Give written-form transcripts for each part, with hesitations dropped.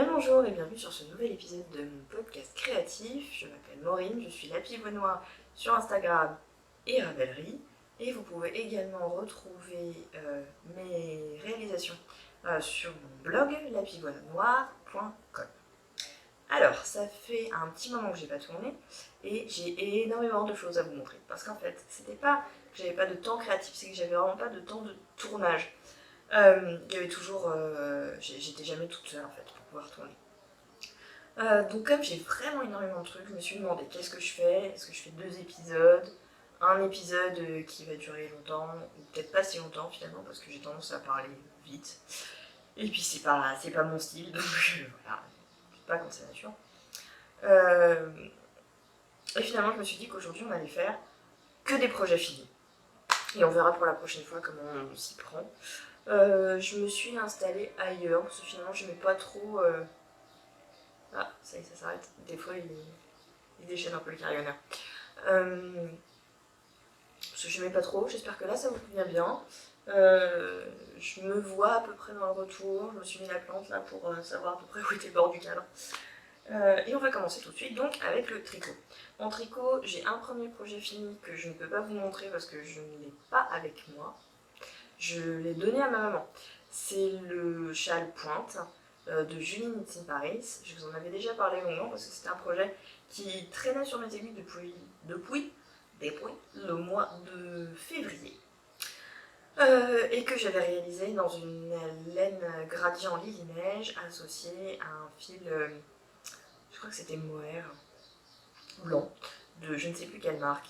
Bien bonjour et bienvenue sur ce nouvel épisode de mon podcast créatif. Je m'appelle Maureen, je suis la Pivot Noire sur Instagram et Ravelry. Et vous pouvez également retrouver mes réalisations sur mon blog lapivotnoire.com. Alors, ça fait un petit moment que j'ai pas tourné et j'ai énormément de choses à vous montrer. Parce qu'en fait, c'était pas que j'avais pas de temps créatif, c'est que j'avais vraiment pas de temps de tournage. Il y avait toujours... j'étais jamais toute seule en fait pour pouvoir tourner. Donc comme j'ai vraiment énormément de trucs, je me suis demandé qu'est-ce que je fais. Est-ce que je fais 2 épisodes, un épisode qui va durer longtemps, ou peut-être pas si longtemps finalement parce que j'ai tendance à parler vite. Et puis c'est pas mon style, donc voilà, c'est pas comme ça nature. Et finalement je me suis dit qu'aujourd'hui on allait faire que des projets finis. Et on verra pour la prochaine fois comment on s'y prend. Je me suis installée ailleurs parce que finalement je n'aimais pas trop... Ah, ça y est, ça s'arrête. Des fois, il déchaîne un peu le carillonneur. Parce que je n'aimais pas trop. J'espère que là, ça vous convient bien. Je me vois à peu près dans le retour. Je me suis mis la plante là pour savoir à peu près où était le bord du cadre. Et on va commencer tout de suite donc avec le tricot. En tricot, j'ai un premier projet fini que je ne peux pas vous montrer parce que je ne l'ai pas avec moi. Je l'ai donné à ma maman. C'est le châle pointe de Julie Knits in Paris. Je vous en avais déjà parlé longuement parce que c'était un projet qui traînait sur mes aiguilles depuis le mois de février. Et que j'avais réalisé dans une laine gradient Lily-Neige associée à un fil, je crois que c'était mohair blanc, de je ne sais plus quelle marque.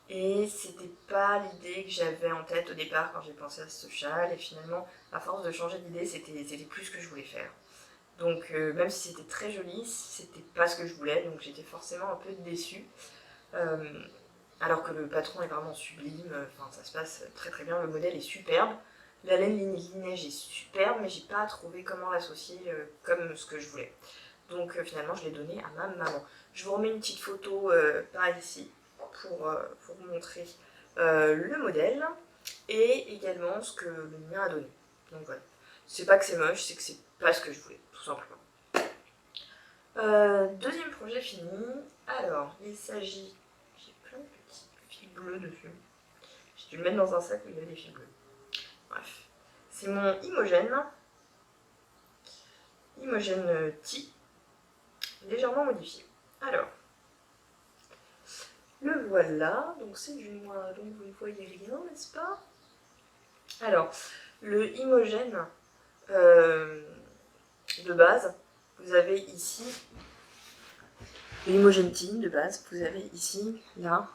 Et c'était pas l'idée que j'avais en tête au départ quand j'ai pensé à ce châle, et finalement, à force de changer d'idée, c'était plus ce que je voulais faire. Donc même si c'était très joli, c'était pas ce que je voulais, donc j'étais forcément un peu déçue. Alors que le patron est vraiment sublime, enfin ça se passe très très bien, le modèle est superbe. La laine Lily-Neige est superbe, mais j'ai pas trouvé comment l'associer comme ce que je voulais. Donc finalement je l'ai donné à ma maman. Je vous remets une petite photo par ici pour vous montrer le modèle et également ce que le mien a donné. Donc voilà. C'est pas que c'est moche, c'est que c'est pas ce que je voulais, tout simplement. Deuxième projet fini. Alors, il s'agit... J'ai plein de petits fils bleus dessus. J'ai dû le mettre dans un sac où il y avait des fils bleus. Bref. C'est mon Imogène. Imogène T. Légèrement modifié. Alors, le voilà. Donc c'est du noir, donc vous ne voyez rien, n'est-ce pas? Alors, le Imogène de base, vous avez ici l'Imogène T de base, vous avez ici, là,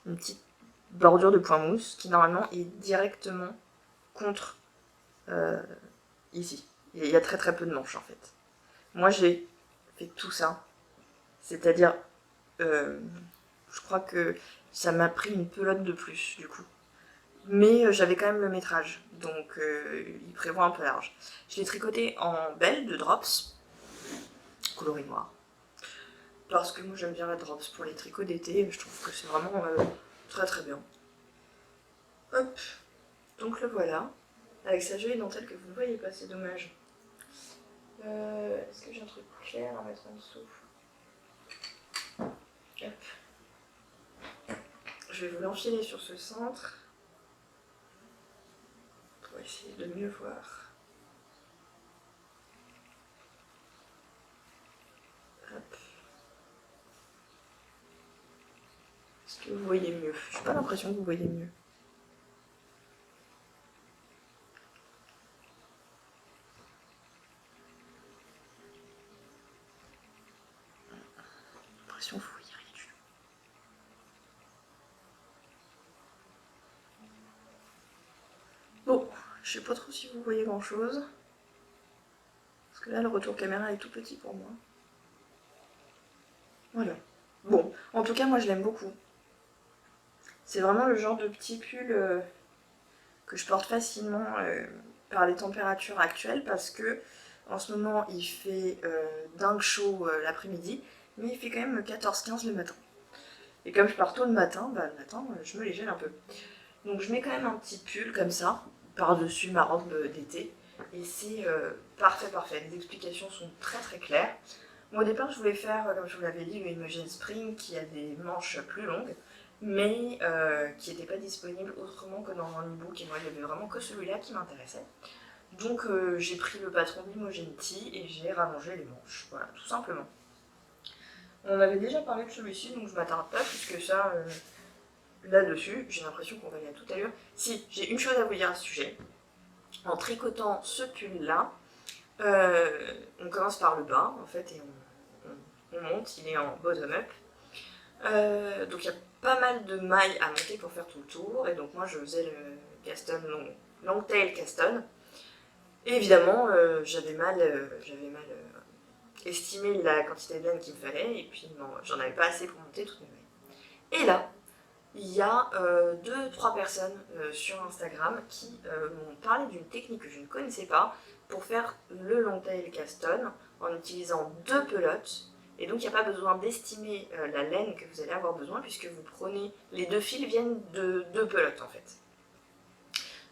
une petite bordure de point mousse qui normalement est directement contre ici. Il y a très très peu de manches en fait. Moi j'ai fait tout ça, c'est-à-dire je crois que ça m'a pris une pelote de plus du coup. Mais j'avais quand même le métrage, donc il prévoit un peu large. Je l'ai tricoté en belle de Drops, coloris noir. Parce que moi j'aime bien la Drops pour les tricots d'été, je trouve que c'est vraiment très très bien. Hop, donc le voilà, avec sa jolie dentelle que vous ne voyez pas, c'est dommage. Est-ce que j'ai un truc clair à mettre en dessous? Hop. Je vais vous l'enfiler sur ce centre pour essayer de mieux voir. Hop. Est-ce que vous voyez mieux? Je n'ai pas l'impression que vous voyez mieux. L'impression que vous voyez rien du tout. Bon, je sais pas trop si vous voyez grand chose. Parce que là, le retour caméra est tout petit pour moi. Voilà. Bon, en tout cas, moi je l'aime beaucoup. C'est vraiment le genre de petit pull que je porte facilement par les températures actuelles parce que en ce moment il fait dingue chaud l'après-midi, mais il fait quand même 14-15 le matin. Et comme je pars tôt le matin, le matin je me les gèle un peu. Donc je mets quand même un petit pull comme ça, par-dessus ma robe d'été. et c'est parfait. Les explications sont très claires. Moi, au départ, je voulais faire, comme je vous l'avais dit, le Imogen Spring qui a des manches plus longues, mais qui n'était pas disponible autrement que dans un e-book, et moi, il n'y avait vraiment que celui-là qui m'intéressait. Donc, j'ai pris le patron d'Imogen Tea et j'ai rallongé les manches, voilà, tout simplement. On avait déjà parlé de celui-ci, donc je m'attarde pas plus que ça là-dessus. J'ai l'impression qu'on va aller à toute allure. Si, j'ai une chose à vous dire à ce sujet. En tricotant ce pull-là, on commence par le bas, en fait, et on monte, il est en bottom-up. Donc il y a pas mal de mailles à monter pour faire tout le tour, et donc moi je faisais le Caston Longtail Caston. Et évidemment, j'avais mal estimé la quantité de laine qu'il me fallait, et puis j'en avais pas assez pour monter toutes mes mailles. Et là, il y a 2-3 personnes sur Instagram qui m'ont parlé d'une technique que je ne connaissais pas pour faire le Longtail Caston en utilisant 2 pelotes. Et donc il n'y a pas besoin d'estimer la laine que vous allez avoir besoin puisque vous prenez, les 2 fils viennent de 2 pelotes en fait.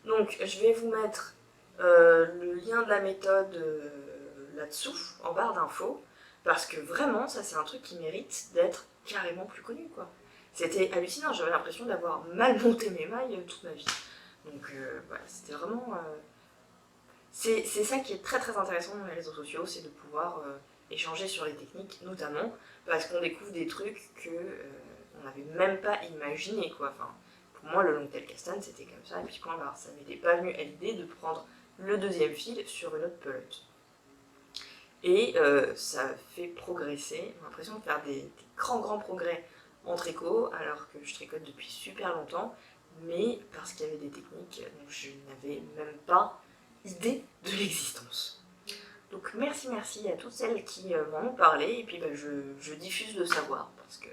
Donc je vais vous mettre le lien de la méthode là-dessous, en barre d'infos, parce que vraiment ça c'est un truc qui mérite d'être carrément plus connu quoi. C'était hallucinant, j'avais l'impression d'avoir mal monté mes mailles toute ma vie. Donc voilà, c'était vraiment... c'est ça qui est très intéressant dans les réseaux sociaux, c'est de pouvoir échanger sur les techniques, notamment parce qu'on découvre des trucs que on n'avait même pas imaginé quoi. Enfin, pour moi le Longtail Caston c'était comme ça, et puis point barre. Ça m'était pas venu à l'idée de prendre le 2e fil sur une autre pelote. Et ça fait progresser, j'ai l'impression de faire des grands progrès en tricot, alors que je tricote depuis super longtemps, mais parce qu'il y avait des techniques dont je n'avais même pas idée de l'existence. Donc merci à toutes celles qui m'en ont parlé, et puis je diffuse le savoir, parce que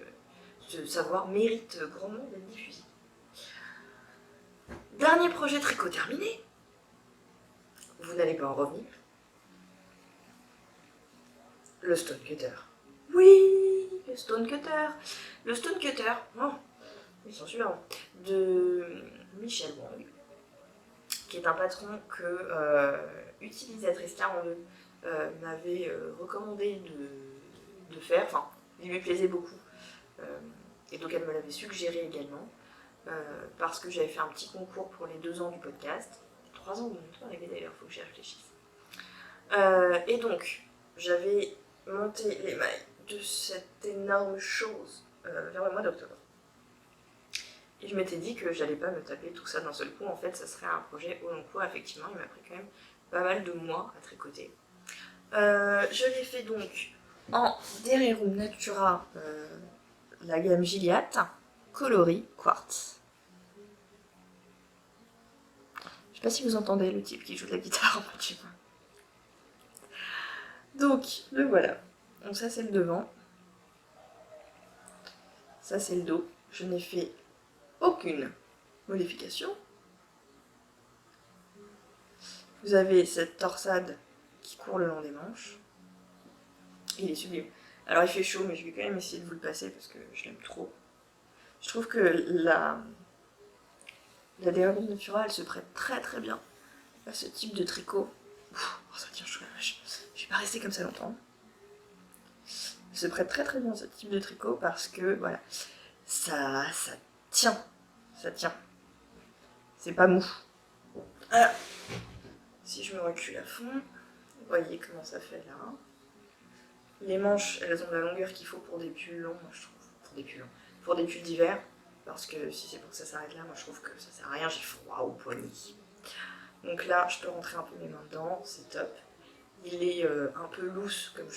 ce savoir mérite grandement d'être diffusé. Dernier projet tricot terminé, vous n'allez pas en revenir, le Stone Cutter. Oui, le Stone Cutter. Le Stone Cutter, oh, ils sont super bons, de Michel Wang, qui est un patron que utilisatrice 42 m'avait recommandé de faire, enfin, il lui plaisait beaucoup, et donc elle me l'avait suggéré également, parce que j'avais fait un petit concours pour les 2 ans du podcast, 3 ans ou bientôt arrivé d'ailleurs, il faut que j'y réfléchisse. Et donc, j'avais monté les mailles de cette énorme chose vers le mois d'octobre. Et je m'étais dit que j'allais pas me taper tout ça d'un seul coup, en fait ça serait un projet au long cours, effectivement il m'a pris quand même pas mal de mois à tricoter. Je l'ai fait donc en Dererum Natura, la gamme Gilliatt, coloris quartz. Je sais pas si vous entendez le type qui joue de la guitare en bas de chez moi. Donc, le voilà. Donc ça c'est le devant. Ça c'est le dos. Je n'ai fait aucune modification. Vous avez cette torsade qui court le long des manches. Il est sublime. Alors il fait chaud, mais je vais quand même essayer de vous le passer parce que je l'aime trop. Je trouve que la Dererum Natura, elle se prête très bien à ce type de tricot. Oh, ça tient chaud la vache. Je vais pas rester comme ça longtemps. Elle se prête très bien à ce type de tricot parce que voilà, ça tient. Ça tient. C'est pas mou. Alors, si je me recule à fond, vous voyez comment ça fait là. Les manches, elles ont la longueur qu'il faut pour des pulls longs, moi je trouve. Pour des pulls longs. Pour des pulls d'hiver. Parce que si c'est pour que ça s'arrête là, moi je trouve que ça sert à rien, j'ai froid au poignet. Donc là, je peux rentrer un peu mes mains dedans, c'est top. Il est un peu loose comme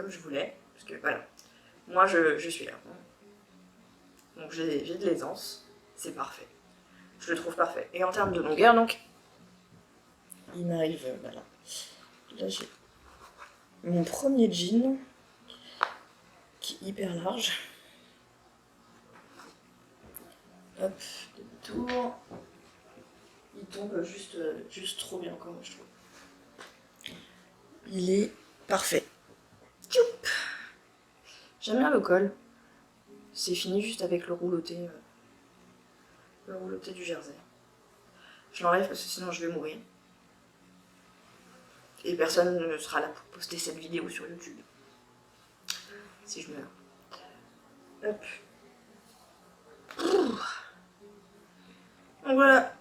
je voulais. Parce que voilà, moi je suis là. Donc j'ai de l'aisance, c'est parfait. Je le trouve parfait. Et en termes de longueur, donc, il m'arrive, voilà. Là j'ai mon premier jean, qui est hyper large. Hop, demi-tour. Il tombe juste trop bien encore, je trouve. Il est parfait. Tchoup. J'aime bien le col. C'est fini juste avec le rouloté du jersey. Je l'enlève parce que sinon je vais mourir. Et personne ne sera là pour poster cette vidéo sur YouTube. Si je meurs. Hop. Donc voilà.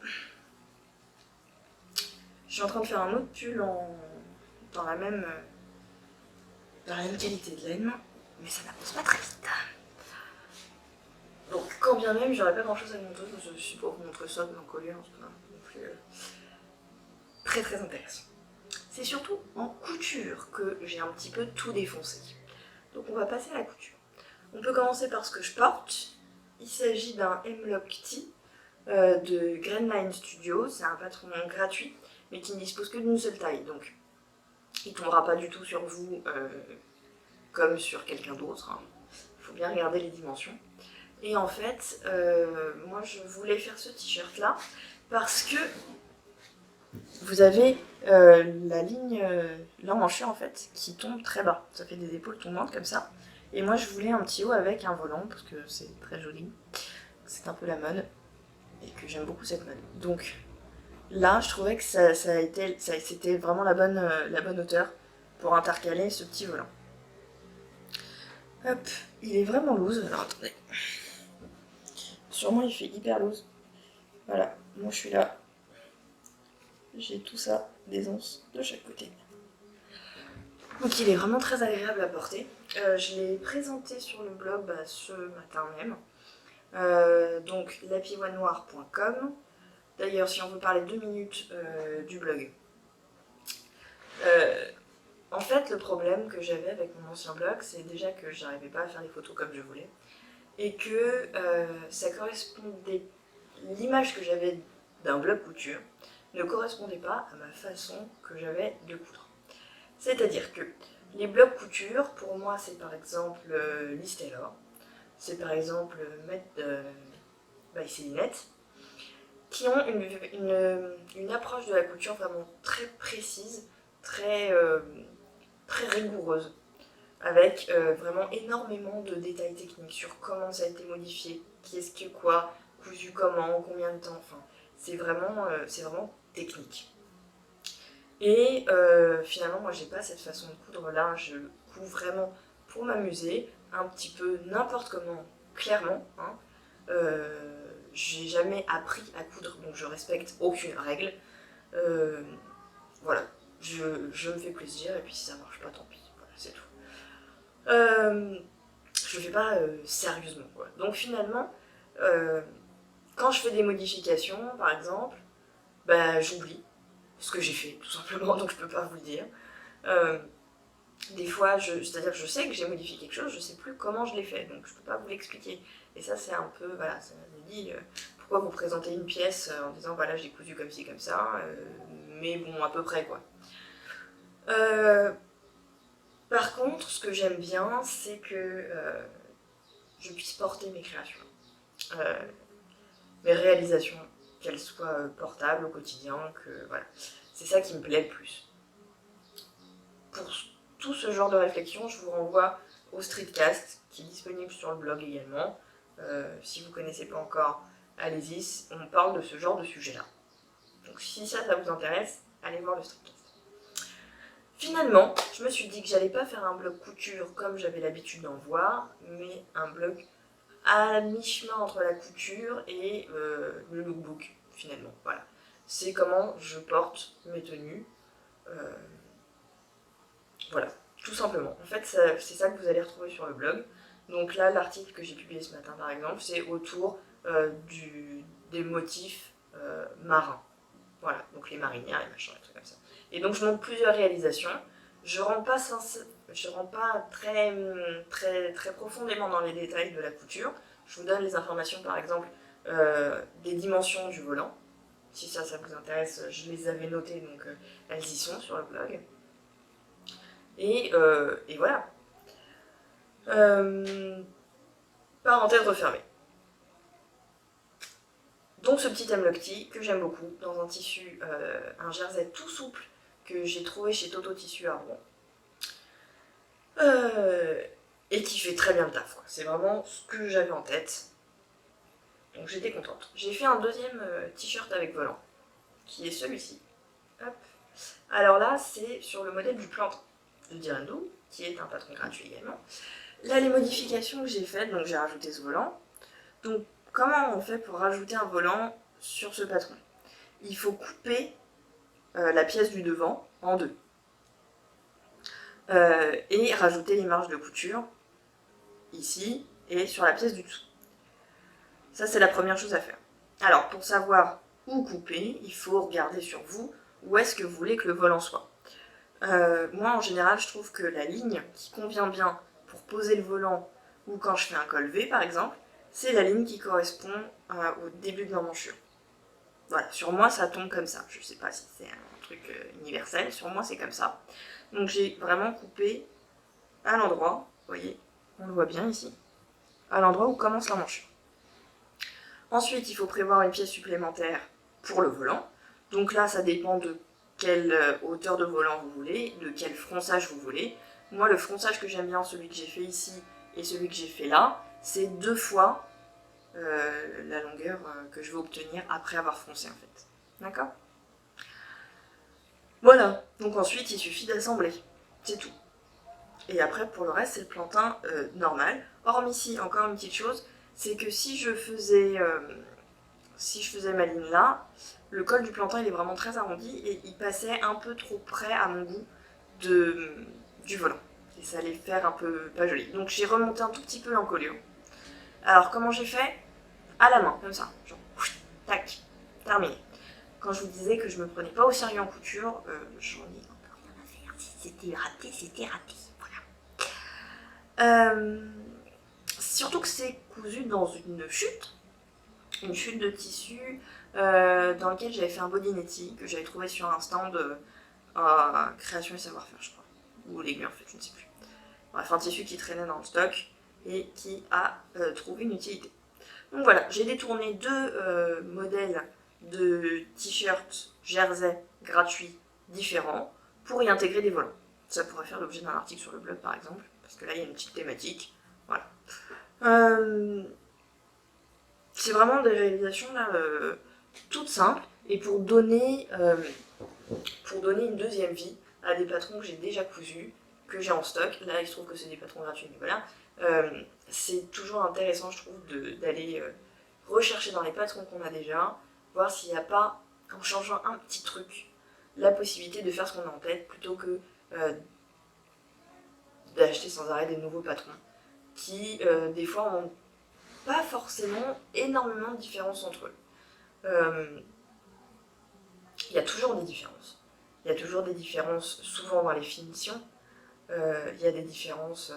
Je suis en train de faire un autre pull dans la même qualité de laine, mais ça n'avance pas très vite. Donc quand bien même j'aurais pas grand chose à vous montrer, je suis pour vous montrer ça de l'encolure, c'est pas non plus très très intéressant. C'est surtout en couture que j'ai un petit peu tout défoncé. Donc on va passer à la couture. On peut commencer par ce que je porte. Il s'agit d'un Hemlock Tee de Grainline Studio. C'est un patron gratuit, mais qui ne dispose que d'une seule taille. Donc il ne tombera pas du tout sur vous comme sur quelqu'un d'autre. Hein. Il faut bien regarder les dimensions. Et en fait, moi je voulais faire ce t-shirt là parce que vous avez la ligne, l'emmanchure en fait, qui tombe très bas. Ça fait des épaules tombantes comme ça. Et moi je voulais un petit haut avec un volant parce que c'est très joli. C'est un peu la mode et que j'aime beaucoup cette mode. Donc là je trouvais que c'était vraiment la bonne hauteur pour intercaler ce petit volant. Hop, il est vraiment loose. Alors attendez. Sûrement il fait hyper loose. Voilà, moi je suis là. J'ai tout ça, des onces de chaque côté. Donc il est vraiment très agréable à porter. Je l'ai présenté sur le blog ce matin même. Donc lapivoinoire.com. D'ailleurs, si on veut parler 2 minutes du blog. En fait, le problème que j'avais avec mon ancien blog, c'est déjà que j'arrivais pas à faire les photos comme je voulais. Et que ça correspondait. L'image que j'avais d'un blog couture ne correspondait pas à ma façon que j'avais de coudre. C'est-à-dire que les blogs couture, pour moi, c'est par exemple Liz Taylor, c'est par exemple Made by Célinette, qui ont une approche de la couture vraiment très précise, très rigoureuse, avec vraiment énormément de détails techniques sur comment ça a été modifié, qu'est-ce que quoi, cousu comment, combien de temps, enfin, c'est vraiment technique. Et finalement, moi, j'ai pas cette façon de coudre là, je couds vraiment pour m'amuser, un petit peu n'importe comment, clairement. Hein. J'ai jamais appris à coudre, donc je respecte aucune règle. Voilà, je me fais plaisir, et puis si ça marche pas, tant pis, voilà, c'est tout. Je le fais pas sérieusement, quoi. Donc finalement, quand je fais des modifications, par exemple, bah, j'oublie ce que j'ai fait, tout simplement, donc je peux pas vous le dire. Des fois, c'est-à-dire que je sais que j'ai modifié quelque chose, je sais plus comment je l'ai fait, donc je peux pas vous l'expliquer. Et ça, c'est un peu, voilà, ça me dit, pourquoi vous présentez une pièce en disant, voilà, j'ai cousu comme ci, comme ça, mais bon, à peu près, quoi. Par contre, ce que j'aime bien, c'est que je puisse porter mes créations, mes réalisations, qu'elles soient portables au quotidien, que voilà. C'est ça qui me plaît le plus. Pour tout ce genre de réflexion, je vous renvoie au Streetcast, qui est disponible sur le blog également. Si vous ne connaissez pas encore, allez-y, on parle de ce genre de sujet-là. Donc si ça vous intéresse, allez voir le Streetcast. Finalement, je me suis dit que j'allais pas faire un blog couture comme j'avais l'habitude d'en voir, mais un blog à mi-chemin entre la couture et le lookbook, finalement. Voilà. C'est comment je porte mes tenues. Voilà, tout simplement. En fait, c'est ça que vous allez retrouver sur le blog. Donc là, l'article que j'ai publié ce matin, par exemple, c'est autour des motifs marins. Voilà, donc les marinières, les machins, les trucs comme ça. Et donc je montre plusieurs réalisations. Je rentre pas très profondément dans les détails de la couture. Je vous donne les informations, par exemple, des dimensions du volant. Si ça vous intéresse, je les avais notées, donc elles y sont sur le blog. Et voilà. Parenthèse refermée. Donc ce petit Hemlock Tee que j'aime beaucoup, dans un tissu, un jersey tout souple que j'ai trouvé chez Toto Tissu à Rouen. Et qui fait très bien le taf. C'est vraiment ce que j'avais en tête. Donc j'étais contente. J'ai fait un deuxième t-shirt avec volant, qui est celui-ci. Hop. Alors là, c'est sur le modèle du plantain de Direndou, qui est un patron gratuit également. Là, les modifications que j'ai faites, donc j'ai rajouté ce volant. Donc, comment on fait pour rajouter un volant sur ce patron? Il faut couper la pièce du devant en deux. Et rajouter les marges de couture ici et sur la pièce du dessous. Ça, c'est la première chose à faire. Alors, pour savoir où couper, il faut regarder sur vous où est-ce que vous voulez que le volant soit. Moi, en général, je trouve que la ligne qui convient bien pour poser le volant ou quand je fais un col V, par exemple, c'est la ligne qui correspond au début de l'emmanchure. Voilà, sur moi, ça tombe comme ça. Je sais pas si c'est un truc universel, sur moi, c'est comme ça. Donc, j'ai vraiment coupé à l'endroit, vous voyez, on le voit bien ici, à l'endroit où commence l'emmanchure. Ensuite, il faut prévoir une pièce supplémentaire pour le volant. Donc là, ça dépend de quelle hauteur de volant vous voulez, de quel fronçage vous voulez. Moi, le fronçage que j'aime bien, celui que j'ai fait ici et celui que j'ai fait là, c'est 2 fois la longueur que je vais obtenir après avoir froncé en fait. D'accord? Voilà, donc ensuite, il suffit d'assembler. C'est tout. Et après, pour le reste, c'est le plantain normal. Hormis ici, encore une petite chose, c'est que si je faisais ma ligne là, le col du plantain il est vraiment très arrondi et il passait un peu trop près à mon goût du volant. Et ça allait faire un peu pas joli. Donc j'ai remonté un tout petit peu l'encolure. Alors comment j'ai fait? À la main, comme ça. Genre, tac, terminé. Quand je vous disais que je me prenais pas au sérieux en couture, j'en ai un peu rien à faire. Si c'était raté, c'était raté. Voilà. Surtout que c'est cousu dans une chute de tissu dans lequel j'avais fait un bodinetti que j'avais trouvé sur un stand création et savoir-faire, je crois, ou l'aiguille en fait, je ne sais plus. Bref, un tissu qui traînait dans le stock et qui a trouvé une utilité. Donc voilà, j'ai détourné 2 modèles de t-shirts jersey gratuits différents pour y intégrer des volants. Ça pourrait faire l'objet d'un article sur le blog par exemple, parce que là il y a une petite thématique. Voilà. C'est vraiment des réalisations là, toutes simples et pour donner une deuxième vie à des patrons que j'ai déjà cousus, que j'ai en stock. Là, il se trouve que c'est des patrons gratuits, mais voilà. C'est toujours intéressant, je trouve, d'aller rechercher dans les patrons qu'on a déjà, voir s'il n'y a pas, en changeant un petit truc, la possibilité de faire ce qu'on a en tête, plutôt que d'acheter sans arrêt des nouveaux patrons, qui, des fois, ont pas forcément énormément de différences entre eux. Il y a toujours des différences. Il y a toujours des différences, souvent dans les finitions. Il y a des différences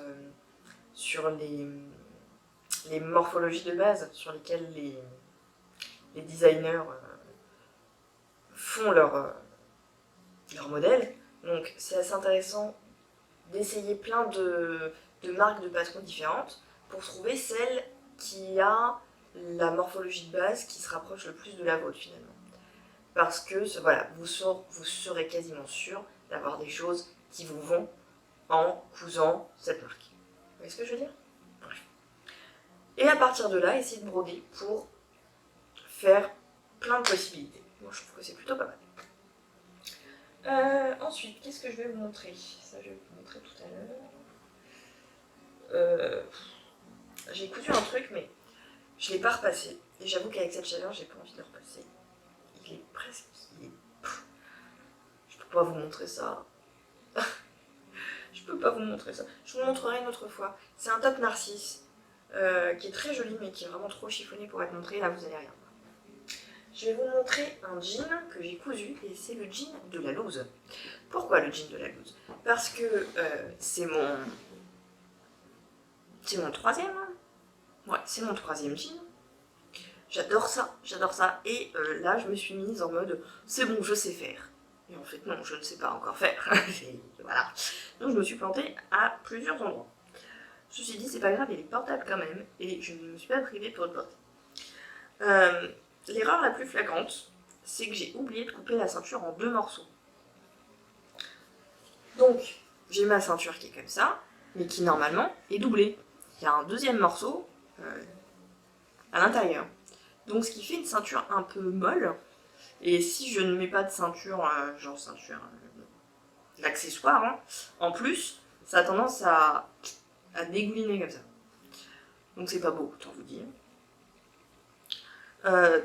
sur les morphologies de base sur lesquelles les designers font leur modèle. Donc c'est assez intéressant d'essayer plein de marques de patrons différentes pour trouver celle qui a la morphologie de base qui se rapproche le plus de la vôtre finalement. Parce que voilà, vous serez quasiment sûr d'avoir des choses qui vous vont en cousant cette marque. Vous voyez ce que je veux dire? Bref. Et à partir de là, essayez de broder pour faire plein de possibilités. Moi je trouve que c'est plutôt pas mal. Ensuite, qu'est-ce que je vais vous montrer? Ça je vais vous montrer tout à l'heure. J'ai cousu un truc mais je ne l'ai pas repassé. Et j'avoue qu'avec cette chaleur, j'ai pas envie de le repasser. Il est presque... Je peux pas vous montrer ça. Je peux pas vous montrer ça. Je vous le montrerai une autre fois. C'est un top Narcisse qui est très joli mais qui est vraiment trop chiffonné pour être montré. Là, vous allez rien voir. Je vais vous montrer un jean que j'ai cousu et c'est le jean de la loose. Pourquoi le jean de la loose? Parce que c'est mon 3e. Ouais, c'est mon 3e jean. J'adore ça. Et là, je me suis mise en mode, c'est bon, je sais faire. Et en fait, non, je ne sais pas encore faire. Voilà. Donc, je me suis plantée à plusieurs endroits. Ceci dit, c'est pas grave, il est portable quand même. Et je ne me suis pas privée pour le porter. L'erreur la plus flagrante, c'est que j'ai oublié de couper la ceinture en 2 morceaux. Donc, j'ai ma ceinture qui est comme ça, mais qui normalement est doublée. Il y a un 2e morceau à l'intérieur. Donc ce qui fait une ceinture un peu molle Et si je ne mets pas de ceinture, genre ceinture, l'accessoire, hein, en plus, ça a tendance à dégouliner comme ça. Donc c'est pas beau, autant vous dire.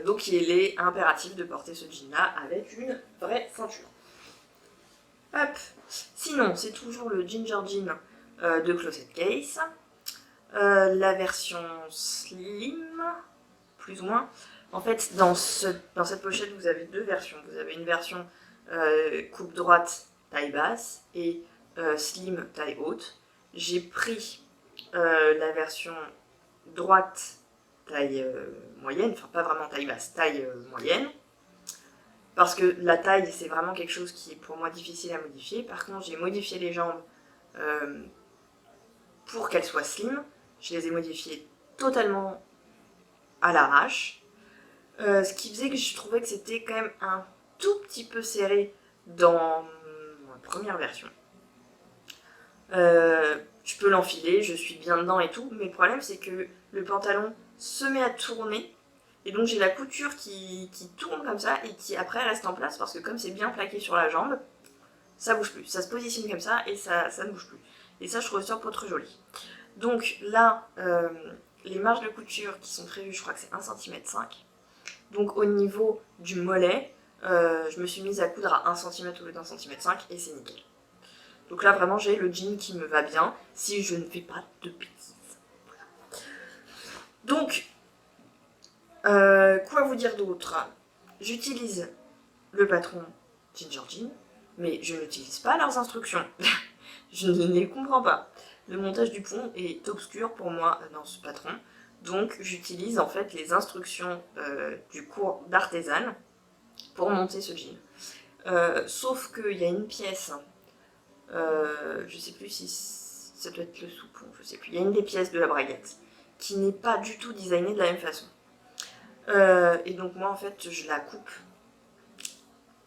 Donc il est impératif de porter ce jean là avec une vraie ceinture. Hop. Sinon, c'est toujours le Ginger Jean de Closet Case. La version slim, plus ou moins. En fait, dans cette pochette, vous avez deux versions. Vous avez une version coupe droite, taille basse, et slim, taille haute. J'ai pris la version droite, taille moyenne, enfin pas vraiment taille basse, taille moyenne. Parce que la taille, c'est vraiment quelque chose qui est pour moi difficile à modifier. Par contre, j'ai modifié les jambes pour qu'elles soient slim. Je les ai modifiées totalement à l'arrache. Ce qui faisait que je trouvais que c'était quand même un tout petit peu serré dans ma première version. Je peux l'enfiler, je suis bien dedans et tout, mais le problème c'est que le pantalon se met à tourner, et donc j'ai la couture qui tourne comme ça, et qui après reste en place, parce que comme c'est bien plaqué sur la jambe, ça bouge plus, ça se positionne comme ça, et ça ne bouge plus. Et ça je trouve ça pas trop joli. Donc là, les marges de couture qui sont prévues, je crois que c'est 1,5 cm. Donc au niveau du mollet, je me suis mise à coudre à 1 cm au lieu d'1,5 cm, et c'est nickel. Donc là vraiment j'ai le jean qui me va bien, si je ne fais pas de bêtises. Donc, quoi vous dire d'autre? J'utilise le patron Ginger Jean, mais je n'utilise pas leurs instructions. Je ne les comprends pas. Le montage du pont est obscur pour moi dans ce patron, donc j'utilise en fait les instructions du cours d'artisane pour monter ce jean. Sauf qu'il y a une pièce, je sais plus si ça doit être le soupon, je sais plus, il y a une des pièces de la braguette qui n'est pas du tout designée de la même façon. Et donc moi en fait je la coupe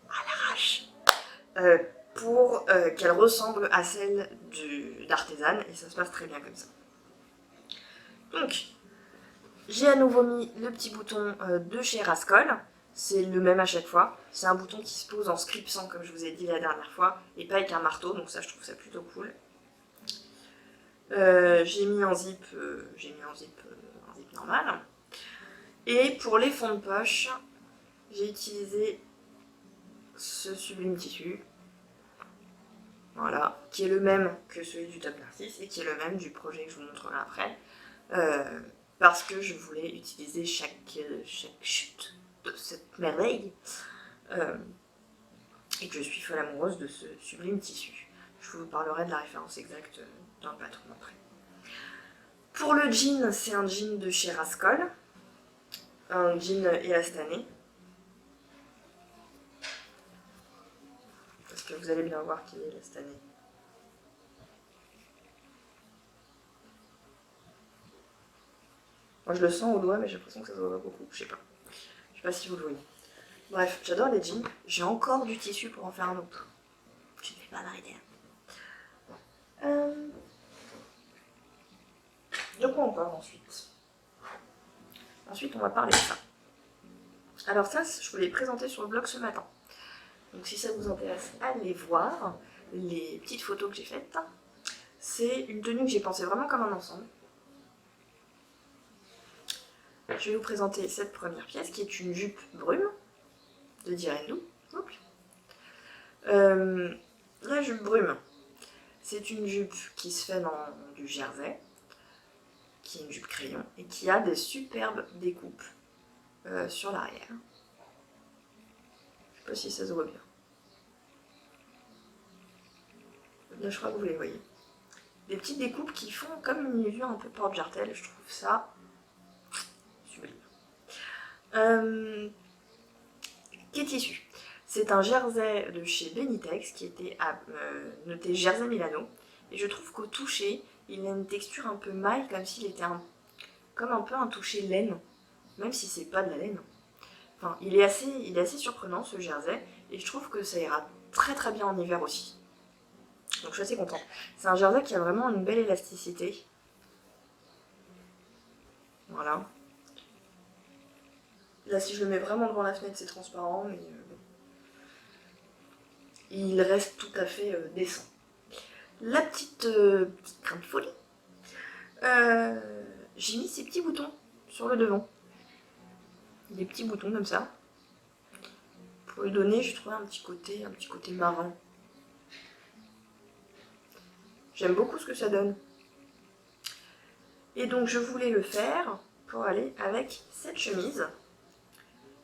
à l'arrache pour qu'elle ressemble à celle d'artisane, et ça se passe très bien comme ça. Donc j'ai à nouveau mis le petit bouton de chez Rascol, c'est le même à chaque fois, c'est un bouton qui se pose en scripsant comme je vous ai dit la dernière fois, et pas avec un marteau, donc ça je trouve ça plutôt cool. J'ai mis en zip, un zip normal. Et pour les fonds de poche, j'ai utilisé ce sublime tissu, voilà, qui est le même que celui du Top Narcisse et qui est le même du projet que je vous montrerai après, parce que je voulais utiliser chaque chute de cette merveille, et que je suis folle amoureuse de ce sublime tissu. Je vous parlerai de la référence exacte dans le patron après. Pour le jean, c'est un jean de chez Rascol, un jean élastané. Parce que vous allez bien voir qu'il est élastané. Moi je le sens au doigt, mais j'ai l'impression que ça se voit pas beaucoup, je sais pas. Je sais pas si vous le voyez. Bref, j'adore les jeans. J'ai encore du tissu pour en faire un autre. Je ne vais pas m'arrêter. De quoi on parle ensuite? Ensuite, on va parler de ça. Alors ça, je vous l'ai présenté sur le blog ce matin. Donc si ça vous intéresse, allez voir les petites photos que j'ai faites. C'est une tenue que j'ai pensée vraiment comme un ensemble. Je vais vous présenter cette première pièce qui est une jupe brume de Direndou. La jupe brume, c'est une jupe qui se fait dans du jersey, qui est une jupe crayon et qui a des superbes découpes sur l'arrière. Je sais pas si ça se voit bien. Là, je crois que vous les voyez. Des petites découpes qui font comme une illusion un peu porte-jartel, je trouve ça sublime. Quel tissu? C'est un jersey de chez Benitex qui était noté Jersey Milano. Et je trouve qu'au toucher, il a une texture un peu maille, comme s'il était comme un peu un toucher laine, même si c'est pas de la laine. Enfin, il est assez surprenant ce jersey, et je trouve que ça ira très très bien en hiver aussi. Donc je suis assez contente. C'est un jersey qui a vraiment une belle élasticité. Voilà. Là, si je le mets vraiment devant la fenêtre, c'est transparent, mais il reste tout à fait décent. La petite grain de folie, j'ai mis ces petits boutons sur le devant. Des petits boutons comme ça. Pour lui donner, j'ai trouvé un petit côté marin. J'aime beaucoup ce que ça donne. Et donc je voulais le faire pour aller avec cette chemise,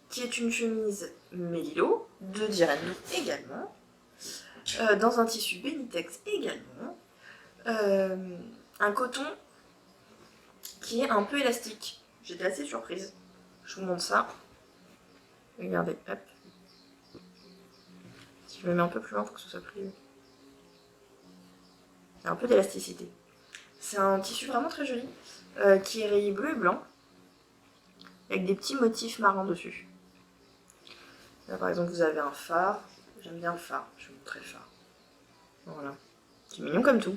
qui est une chemise Mélilo, de Direndou également, dans un tissu Benitex également, un coton qui est un peu élastique. J'étais assez surprise. Je vous montre ça. Regardez, hop. Si je me mets un peu plus loin pour que ce soit plus... Il y a un peu d'élasticité. C'est un tissu vraiment très joli, qui est rayé bleu et blanc, avec des petits motifs marins dessus. Là par exemple vous avez un phare, j'aime bien le phare, je vais vous montrer le phare. Voilà, c'est mignon comme tout,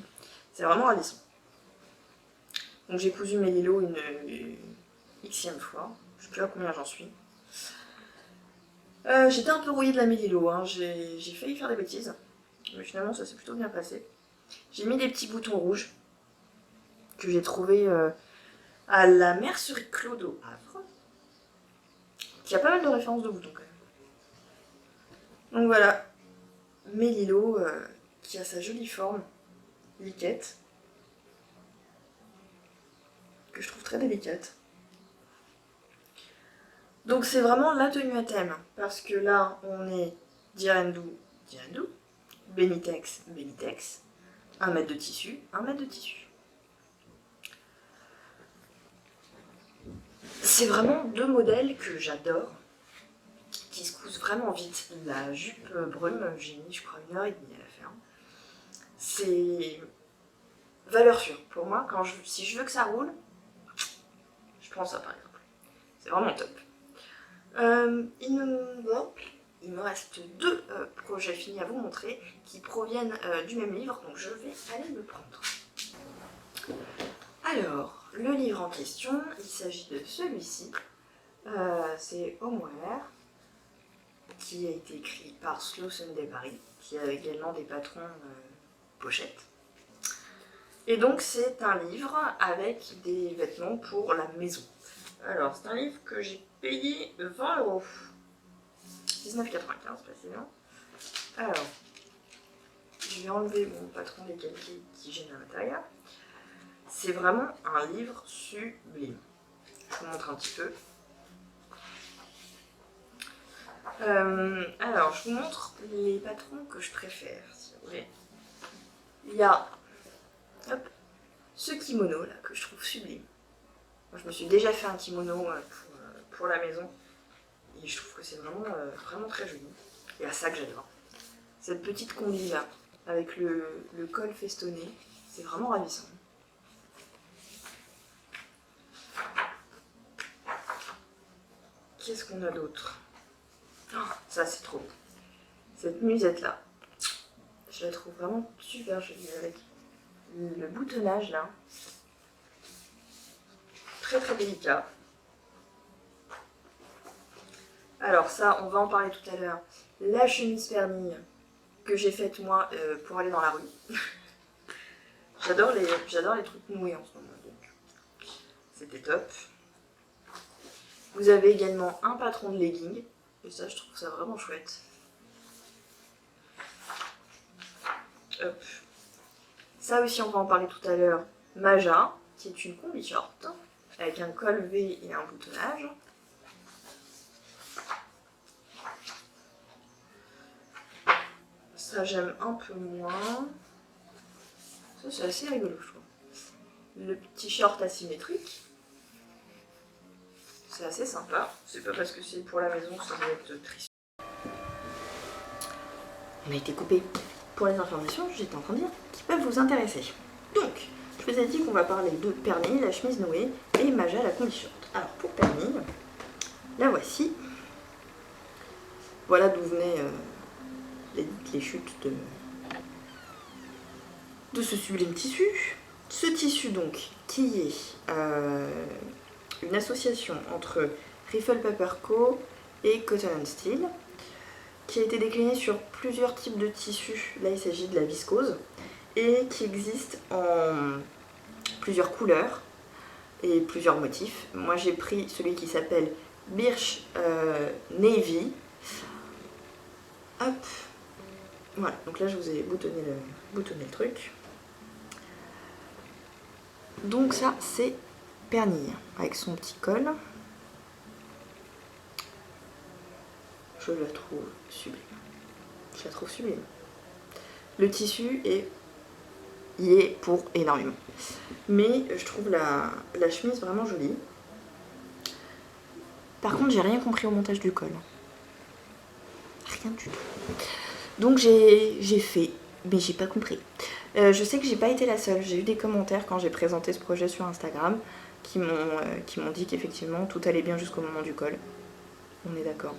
c'est vraiment ravissant. Donc j'ai cousu mes lilos une xème fois, je sais plus à combien j'en suis. J'étais un peu rouillée de la mélilo, hein. J'ai failli faire des bêtises, mais finalement ça s'est plutôt bien passé. J'ai mis des petits boutons rouges que j'ai trouvé à la mercerie Claude au Havre, qui a pas mal de références de boutons quand même. Donc voilà, Mélilo qui a sa jolie forme, liquette, que je trouve très délicate. Donc c'est vraiment la tenue à thème, parce que là on est Direndou, Benitex, 1 mètre de tissu, 1 mètre de tissu. C'est vraiment deux modèles que j'adore, qui se cousent vraiment vite. La jupe brume, j'ai mis je crois 1h30 à la faire. C'est valeur sûre. Pour moi, si je veux que ça roule, je prends ça par exemple. C'est vraiment top. Il me reste deux projets finis à vous montrer qui proviennent du même livre, donc je vais aller le prendre. Alors, le livre en question, il s'agit de celui-ci. C'est Homeware, qui a été écrit par Slow Sunday Paris, qui a également des patrons pochettes. Et donc c'est un livre avec des vêtements pour la maison. Alors c'est un livre que j'ai payé 20 €. 19,95 précisément. Alors, je vais enlever mon patron décalqué qui gêne à l'intérieur. C'est vraiment un livre sublime. Je vous montre un petit peu. Alors, je vous montre les patrons que je préfère, si vous voulez. Il y a ce kimono là que je trouve sublime. Moi, je me suis déjà fait un kimono pour la maison et je trouve que c'est vraiment très joli. Il y a ça que j'adore. Cette petite combi là avec le col festonné, c'est vraiment ravissant. Qu'est-ce qu'on a d'autre? Oh, ça c'est trop beau. Cette musette là, je la trouve vraiment super jolie avec le boutonnage là. Très très délicat. Alors ça, on va en parler tout à l'heure. La chemise pernille que j'ai faite moi pour aller dans la rue. J'adore les trucs noués en ce moment, donc c'était top. Vous avez également un patron de legging, et ça je trouve ça vraiment chouette. Hop. Ça aussi on va en parler tout à l'heure. Maja, qui est une combi short, avec un col V et un boutonnage. Ça j'aime un peu moins. Ça c'est assez rigolo je trouve. Le petit short asymétrique. C'est assez sympa. C'est pas parce que c'est pour la maison que ça doit être triste. On a été coupé pour les informations, j'étais en train de dire, qui peuvent vous intéresser. Donc, je vous ai dit qu'on va parler de Pernille, la chemise nouée, et Maja, la combi short. Alors pour Pernille, la voici. Voilà d'où venaient les chutes de ce sublime tissu. Ce tissu donc, qui est une association entre Riffle Paper Co et Cotton & Steel. qui a été décliné sur plusieurs types de tissus. Là, il s'agit de la viscose et qui existe en plusieurs couleurs et plusieurs motifs. Moi, j'ai pris celui qui s'appelle Birch Navy. Hop, voilà. Donc là, je vous ai boutonné le truc. Donc ça, c'est Pernille avec son petit col. Je la trouve sublime. Je la trouve sublime. Le tissu y est pour énormément. Mais je trouve la chemise vraiment jolie. Par contre, j'ai rien compris au montage du col. Rien du tout. Donc j'ai fait, mais j'ai pas compris. Je sais que j'ai pas été la seule. J'ai eu des commentaires quand j'ai présenté ce projet sur Instagram qui m'ont dit qu'effectivement tout allait bien jusqu'au moment du col. On est d'accord.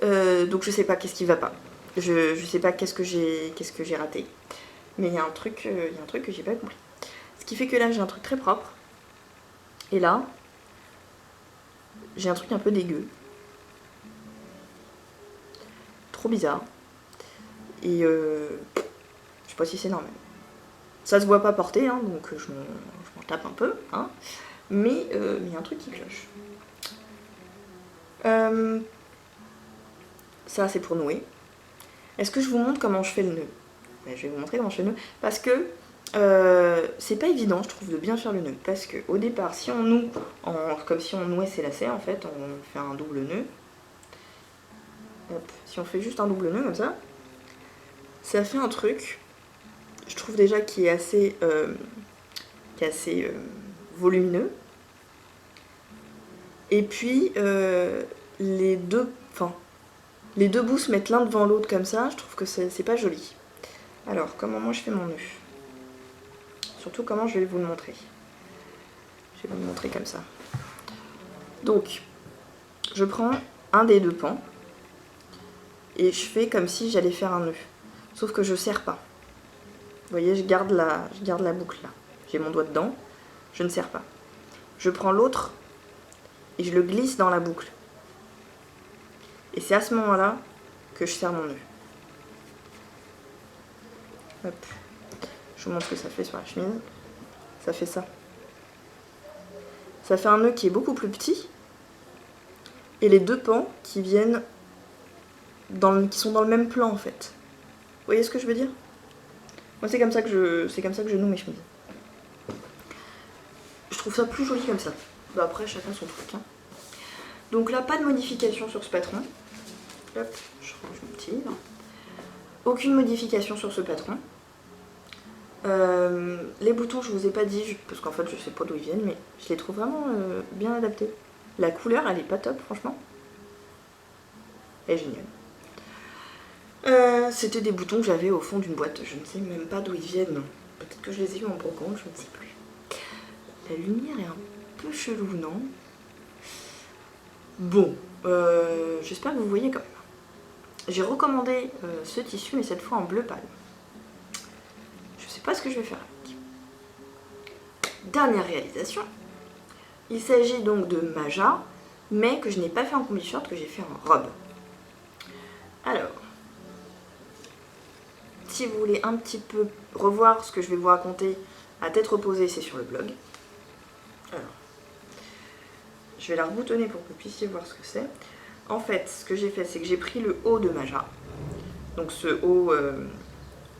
Donc je sais pas qu'est-ce qui va pas. Je sais pas qu'est-ce que j'ai raté. Mais il y a un truc que j'ai pas compris. Ce qui fait que là j'ai un truc très propre. Et là, j'ai un truc un peu dégueu. Trop bizarre. Et je sais pas si c'est normal. Ça se voit pas porter, hein, donc je m'en tape un peu. Hein. Mais il y a un truc qui cloche. Ça c'est pour nouer. Est-ce que je vous montre comment je fais le nœud? Ouais, je vais vous montrer comment je fais le nœud. Parce que c'est pas évident, je trouve, de bien faire le nœud. Parce que au départ, si on noue comme si on nouait ses lacets, en fait, on fait un double nœud. Hop. Si on fait juste un double nœud comme ça, ça fait un truc, je trouve déjà qui est assez, volumineux. Et puis les deux bouts se mettent l'un devant l'autre comme ça, je trouve que c'est pas joli. Alors, comment moi je fais mon nœud? Surtout comment je vais vous le montrer. Je vais vous le montrer comme ça. Donc, je prends un des deux pans et je fais comme si j'allais faire un nœud. Sauf que je serre pas. Vous voyez, je garde la boucle là. J'ai mon doigt dedans, je ne serre pas. Je prends l'autre et je le glisse dans la boucle. Et c'est à ce moment-là que je serre mon nœud. Hop. Je vous montre ce que ça fait sur la chemise. Ça fait ça. Ça fait un nœud qui est beaucoup plus petit. Et les deux pans qui viennent qui sont dans le même plan en fait. Vous voyez ce que je veux dire? Moi c'est comme ça que je noue mes chemises. Je trouve ça plus joli comme ça. Bah, après chacun son truc. Hein. Donc là pas de modification sur ce patron. Hop, je range mon petit livre. Aucune modification sur ce patron. Les boutons je vous ai pas dit parce qu'en fait je sais pas d'où ils viennent mais je les trouve vraiment bien adaptés. La couleur elle est pas top franchement. Elle est géniale. C'était des boutons que j'avais au fond d'une boîte, je ne sais même pas d'où ils viennent. Peut-être que je les ai eu en brocante, je ne sais plus. La lumière est un peu chelou, non? Bon, j'espère que vous voyez quand même. J'ai recommandé ce tissu mais cette fois en bleu pâle. Je sais pas ce que je vais faire avec. Dernière réalisation. Il s'agit donc de Maja, mais que je n'ai pas fait en combi short, que j'ai fait en robe. Alors, si vous voulez un petit peu revoir ce que je vais vous raconter à tête reposée, c'est sur le blog. Alors, je vais la reboutonner pour que vous puissiez voir ce que c'est. En fait, ce que j'ai fait, c'est que j'ai pris le haut de Maja, donc ce haut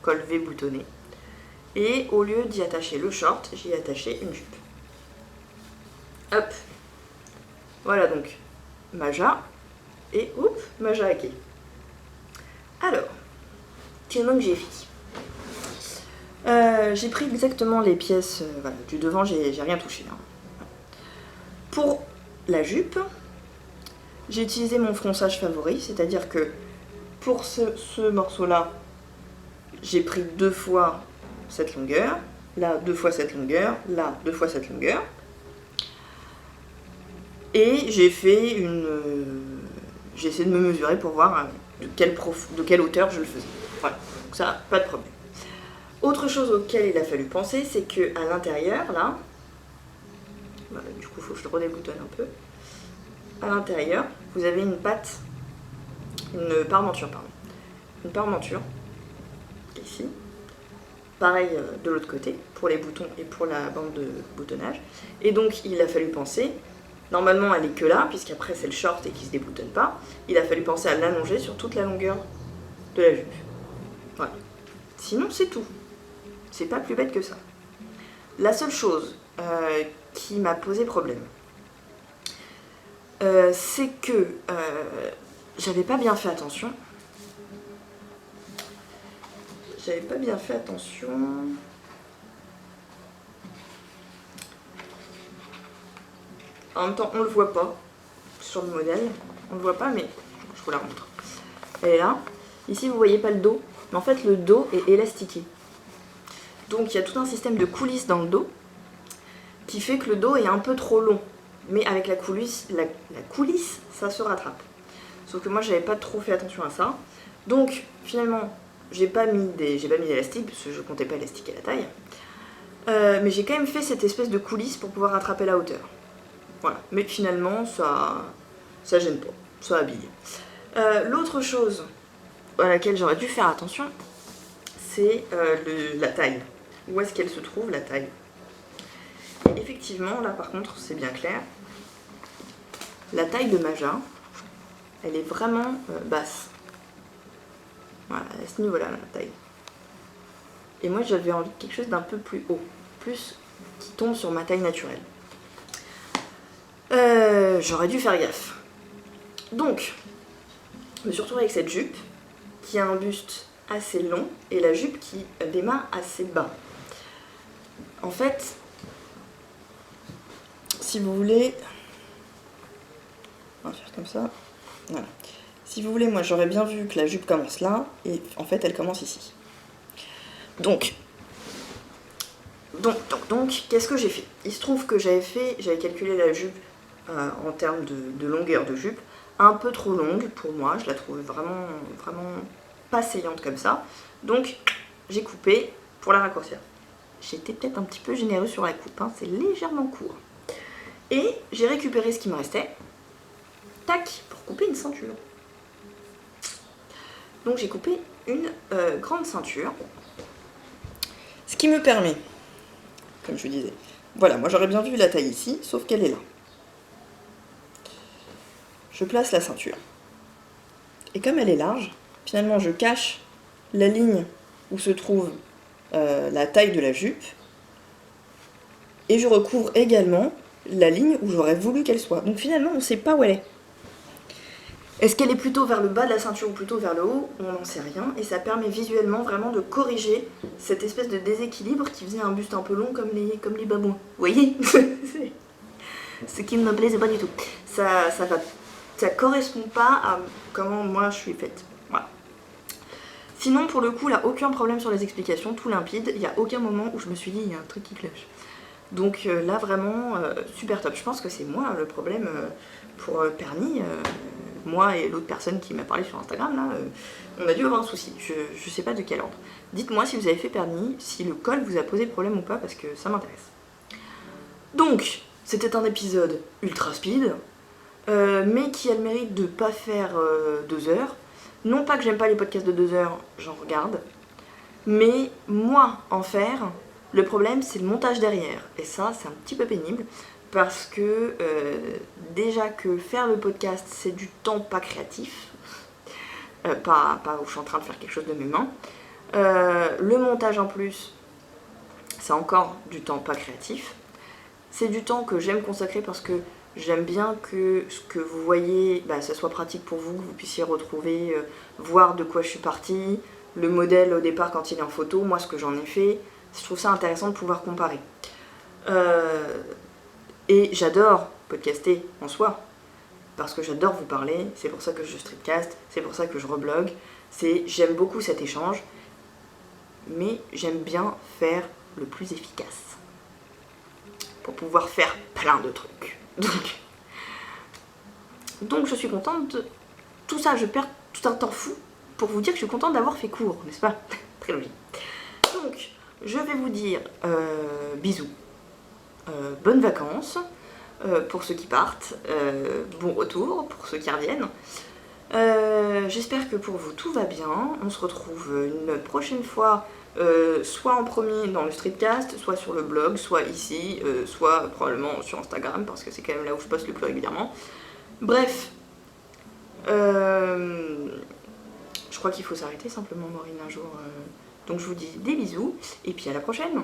col V boutonné, et au lieu d'y attacher le short, j'y ai attaché une jupe. Hop, voilà donc Maja et oups, Maja Haké. Alors, comment que j'ai fait? J'ai pris exactement les pièces voilà, du devant, j'ai rien touché. Hein. Pour la jupe, j'ai utilisé mon fronçage favori, c'est-à-dire que pour ce morceau-là, j'ai pris 2 fois cette longueur, là 2 fois cette longueur, là 2 fois cette longueur. Et j'ai fait j'ai essayé de me mesurer pour voir de quelle hauteur je le faisais. Voilà, donc ça, pas de problème. Autre chose auquel il a fallu penser, c'est que à l'intérieur, là, voilà, du coup, il faut que je le redéboutonne un peu. À l'intérieur, vous avez une patte une parementure, pardon. Une parementure, ici. Pareil de l'autre côté, pour les boutons et pour la bande de boutonnage. Et donc il a fallu penser, normalement elle est que là, puisqu'après c'est le short et qui se déboutonne pas, il a fallu penser à l'allonger sur toute la longueur de la jupe. Voilà. Sinon c'est tout. C'est pas plus bête que ça. La seule chose qui m'a posé problème, c'est que j'avais pas bien fait attention. J'avais pas bien fait attention. En même temps, on le voit pas sur le modèle. On le voit pas, mais je vous la montre. Elle est là. Ici, vous voyez pas le dos. Mais en fait, le dos est élastiqué. Donc, il y a tout un système de coulisses dans le dos qui fait que le dos est un peu trop long. Mais avec la coulisse, ça se rattrape. Sauf que moi, j'avais pas trop fait attention à ça. Donc, finalement, j'ai pas mis d'élastique parce que je comptais pas élastiquer la taille. Mais j'ai quand même fait cette espèce de coulisse pour pouvoir rattraper la hauteur. Voilà. Mais finalement, ça gêne pas. Ça habille. L'autre chose à laquelle j'aurais dû faire attention, c'est la taille. Où est-ce qu'elle se trouve, la taille? Et effectivement, là par contre, c'est bien clair. La taille de Maja, elle est vraiment basse. Voilà, à ce niveau-là, la taille. Et moi, j'avais envie de quelque chose d'un peu plus haut. Plus qui tombe sur ma taille naturelle. J'aurais dû faire gaffe. Donc, je me suis retrouvée avec cette jupe qui a un buste assez long et la jupe qui démarre assez bas. En fait, si vous voulez... On va faire comme ça. Voilà. Si vous voulez, moi j'aurais bien vu que la jupe commence là, et en fait elle commence ici. Donc qu'est-ce que j'ai fait? Il se trouve que j'avais calculé la jupe en termes de longueur de jupe, un peu trop longue pour moi, je la trouvais vraiment pas saillante comme ça. Donc j'ai coupé pour la raccourcir. J'étais peut-être un petit peu généreuse sur la coupe, hein, c'est légèrement court. Et j'ai récupéré ce qui me restait, tac, pour couper une ceinture. Donc j'ai coupé une grande ceinture, ce qui me permet, comme je vous disais, voilà, moi j'aurais bien vu la taille ici, sauf qu'elle est là. Je place la ceinture. Et comme elle est large, finalement je cache la ligne où se trouve la taille de la jupe, et je recouvre également la ligne où j'aurais voulu qu'elle soit. Donc finalement on ne sait pas où elle est. Est-ce qu'elle est plutôt vers le bas de la ceinture ou plutôt vers le haut? On n'en sait rien. Et ça permet visuellement vraiment de corriger cette espèce de déséquilibre qui faisait un buste un peu long comme les babouins. Vous voyez? Ce qui ne me plaisait pas du tout. Ça correspond pas à comment moi je suis faite. Voilà. Sinon, pour le coup, là, aucun problème sur les explications, tout limpide. Il n'y a aucun moment où je me suis dit, il y a un truc qui cloche. Donc là, vraiment, super top. Je pense que c'est moi le problème pour Perny. Moi et l'autre personne qui m'a parlé sur Instagram, là, on a dû avoir un souci. Je sais pas de quel ordre. Dites-moi si vous avez fait Perny, si le col vous a posé problème ou pas, parce que ça m'intéresse. Donc, c'était un épisode ultra speed, mais qui a le mérite de pas faire 2 heures. Non pas que j'aime pas les podcasts de 2 heures, j'en regarde, mais moi, en faire, le problème c'est le montage derrière. Et ça, c'est un petit peu pénible. Parce que déjà que faire le podcast c'est du temps pas créatif, pas où je suis en train de faire quelque chose de mes mains. Le montage en plus, c'est encore du temps pas créatif. C'est du temps que j'aime consacrer parce que j'aime bien que ce que vous voyez, ça soit pratique pour vous, que vous puissiez retrouver, voir de quoi je suis partie, le modèle au départ quand il est en photo, moi ce que j'en ai fait. Je trouve ça intéressant de pouvoir comparer. Et j'adore podcaster en soi, parce que j'adore vous parler, c'est pour ça que je streetcast, c'est pour ça que je reblogue, j'aime beaucoup cet échange, mais j'aime bien faire le plus efficace, pour pouvoir faire plein de trucs. Donc je suis contente de tout ça, je perds tout un temps fou pour vous dire que je suis contente d'avoir fait court, n'est-ce pas? Très logique. Donc, je vais vous dire bisous. Bonnes vacances pour ceux qui partent, bon retour pour ceux qui reviennent. J'espère que pour vous tout va bien. On se retrouve une prochaine fois, soit en premier dans le streetcast, soit sur le blog, soit ici, soit probablement sur Instagram, parce que c'est quand même là où je poste le plus régulièrement. Bref, je crois qu'il faut s'arrêter simplement, Maureen, un jour. Donc je vous dis des bisous, et puis à la prochaine.